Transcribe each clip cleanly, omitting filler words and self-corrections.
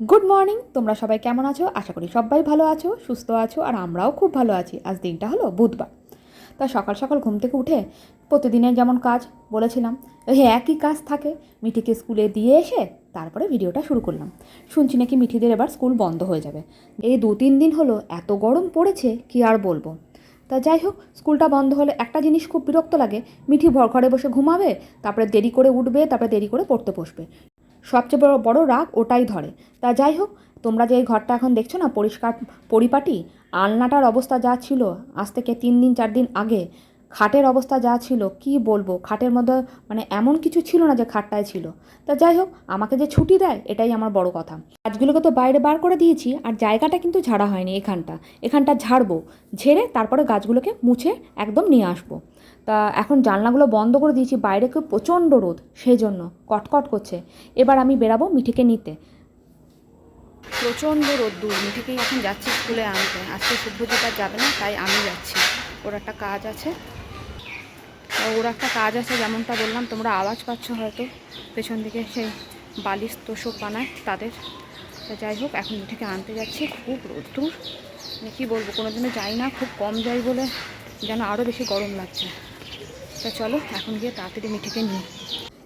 Good morning, তোমরা সবাই কেমন আছো? আশা করি সবাই ভালো আছো, সুস্থ আছো, আর আমরাও খুব ভালো আছি। আজ দিনটা হলো বুধবার। তা সকাল সকাল ঘুম থেকে উঠে প্রতিদিনের যেমন কাজ বলেছিলাম, ওই একই কাজ থাকে। মিঠিকে স্কুলে দিয়ে এসে তারপরে ভিডিওটা শুরু করলাম। শুনছি নাকি মিঠিদের এবার স্কুল বন্ধ হয়ে যাবে। এই 2-3 দিন হলো এত গরম পড়েছে কি আর বলবো। তা যাই হোক, স্কুলটা বন্ধ হলে একটা জিনিস খুব বিরক্ত লাগে, মিঠি ঘরে বসে ঘুমাবে, তারপরে দেরি করে উঠবে, তারপরে দেরি করে পড়তে বসবে। সবচেয়ে বড় বড় রাগ ওটাই ধরে। তা যাই হোক, তোমরা যে এই ঘরটা এখন দেখছো না পরিষ্কার পরিপাটি, আলনাটার অবস্থা যা ছিল আজ থেকে 3-4 দিন আগে, খাটের অবস্থা যা ছিল কি বলবো। খাটের মধ্যে মানে এমন কিছু ছিল না যে খাটটায় ছিল। তা যাই হোক, আমাকে যে ছুটি দেয় এটাই আমার বড় কথা। গাছগুলোকে তো বাইরে বার করে দিয়েছি, আর জায়গাটা কিন্তু ঝাড়া হয়নি। এখানটা ঝাড়বো, ঝেড়ে তারপরে গাছগুলোকে মুছে একদম নিয়ে আসবো। তা এখন জানলাগুলো বন্ধ করে দিয়েছি, বাইরে কেউ প্রচণ্ড রোদ, সেই জন্য কটকট করছে। এবার আমি বেরাবো মিঠিকে নিতে। প্রচণ্ড রোদ্দুর, মিঠিকেই এখন যাচ্ছি স্কুলে আনতে। আজকে শুভ্রজিৎ আর যাবে না, তাই আমি যাচ্ছি। ওর একটা কাজ আছে, যেমনটা বললাম। তোমরা আওয়াজ পাচ্ছ হয়তো পেছন দিকে, সেই বালিশ তোষক বানায় তাদের। তা যাই হোক, এখন মিঠিকে আনতে যাচ্ছি। খুব রোদ্দুর, মানে কী বলবো, কোনো দিনও যাই না, খুব কম যাই বলে যেন আরও বেশি গরম লাগছে। তা চলো এখন গিয়ে তাড়াতাড়ি মিঠিকে নিই।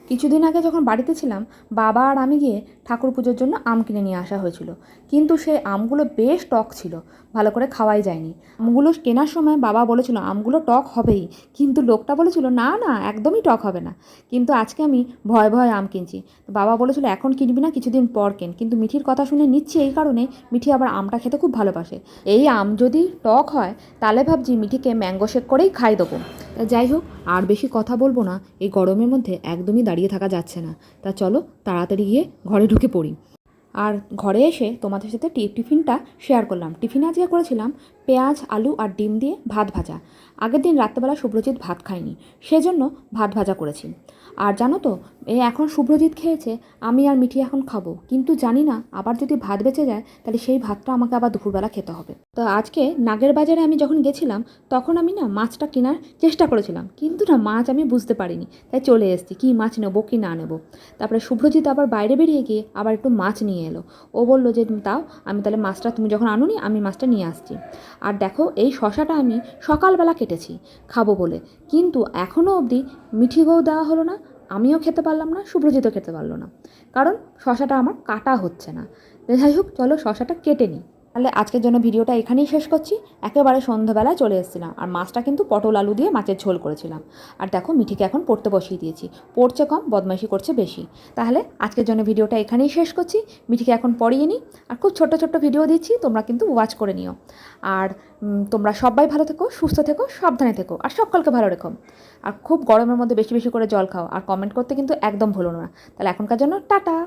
কিছুদিন আগে যখন বাড়িতে ছিলাম, বাবা আর আমি গিয়ে ঠাকুর পুজোর জন্য আম কিনে নিয়ে আসা হয়েছিল। কিন্তু সেই আমগুলো বেশ টক ছিল, ভালো করে খাওয়াই যায়নি। আমগুলো কেনার সময় বাবা বলেছিল আমগুলো টক হবেই, কিন্তু লোকটা বলেছিল না না, একদমই টক হবে না। কিন্তু আজকে আমি ভয়ে ভয়ে আম কিনছি। বাবা বলেছিল এখন কিনবি না, কিছুদিন পর কেন। কিন্তু মিঠির কথা শুনে নিচ্ছি এই কারণে, মিঠি আবার আমটা খেতে খুব ভালোবাসে। এই আম যদি টক হয় তাহলে ভাবছি মিঠিকে ম্যাঙ্গো শেক করেই খাই দেবো। যাই হোক, আর বেশি কথা বলবো না, এই গরমের মধ্যে একদমই দাঁড়িয়ে থাকা যাচ্ছে না। তা চলো তাড়াতাড়ি গিয়ে ঘরে ঢুকে পড়ি। আর ঘরে এসে তোমাদের সাথে টিফিনটা শেয়ার করলাম। টিফিনে আজকে করেছিলাম পেঁয়াজ, আলু আর ডিম দিয়ে ভাত ভাজা। আগের দিন রাত্রেবেলা শুভ্রজিৎ ভাত খায়নি, সেজন্য ভাত ভাজা করেছি। আর জানো তো, এখন শুভ্রজিৎ খেয়েছে, আমি আর মিঠি এখন খাবো। কিন্তু জানি না, আবার যদি ভাত বেঁচে যায় তাহলে সেই ভাতটা আমাকে আবার দুপুরবেলা খেতে হবে। তো আজকে নাগের বাজারে আমি যখন গেছিলাম, তখন আমি না মাছটা কেনার চেষ্টা করেছিলাম, কিন্তু না মাছ আমি বুঝতে পারিনি, তাই চলে এসেছি কী মাছ নেবো কি না নেবো। তারপরে শুভ্রজিৎ আবার বাইরে বেরিয়ে গিয়ে আবার একটু মাছ নিয়ে এলো। ও বললো যে তাও, আমি তাহলে মাছটা, তুমি যখন আনোনি আমি মাছটা নিয়ে আসছি। আর দেখো, এই শশাটা আমি সকালবেলা কেটেছি খাবো বলে, কিন্তু এখনও অবধি মিঠিকেও দেওয়া হলো না, আমিও খেতে পারলাম না, শুভ্রজিতও খেতে পারলো না, কারণ শশাটা আমার কাটা হচ্ছে না। যাই হোক, চলো শশাটা কেটে নিই। তাহলে আজকের জন্য ভিডিওটা এখানেই শেষ করছি। একেবারে সন্ধ্যাবেলায় চলে এসেছিলাম, আর মাছটা কিন্তু পটল আলু দিয়ে মাছের ঝোল করেছিলাম। আর দেখো মিঠিকে এখন পড়তে বসিয়ে দিয়েছি, পড়ছে কম, বদমাইশি করছে বেশি। তাহলে আজকের জন্য ভিডিওটা এখানেই শেষ করছি। মিঠিকে এখন পড়িয়ে নিই, আর খুব ছোট্ট ছোট্ট ভিডিও দিচ্ছি, তোমরা কিন্তু ওয়াচ করে নিও। আর তোমরা সবাই ভালো থেকো, সুস্থ থেকো, সাবধানে থেকো, আর সকলকে ভালো রেখো। আর খুব গরমের মধ্যে বেশি বেশি করে জল খাও, আর কমেন্ট করতে কিন্তু একদম ভুলো না। তাহলে এখনকার জন্য টাটা।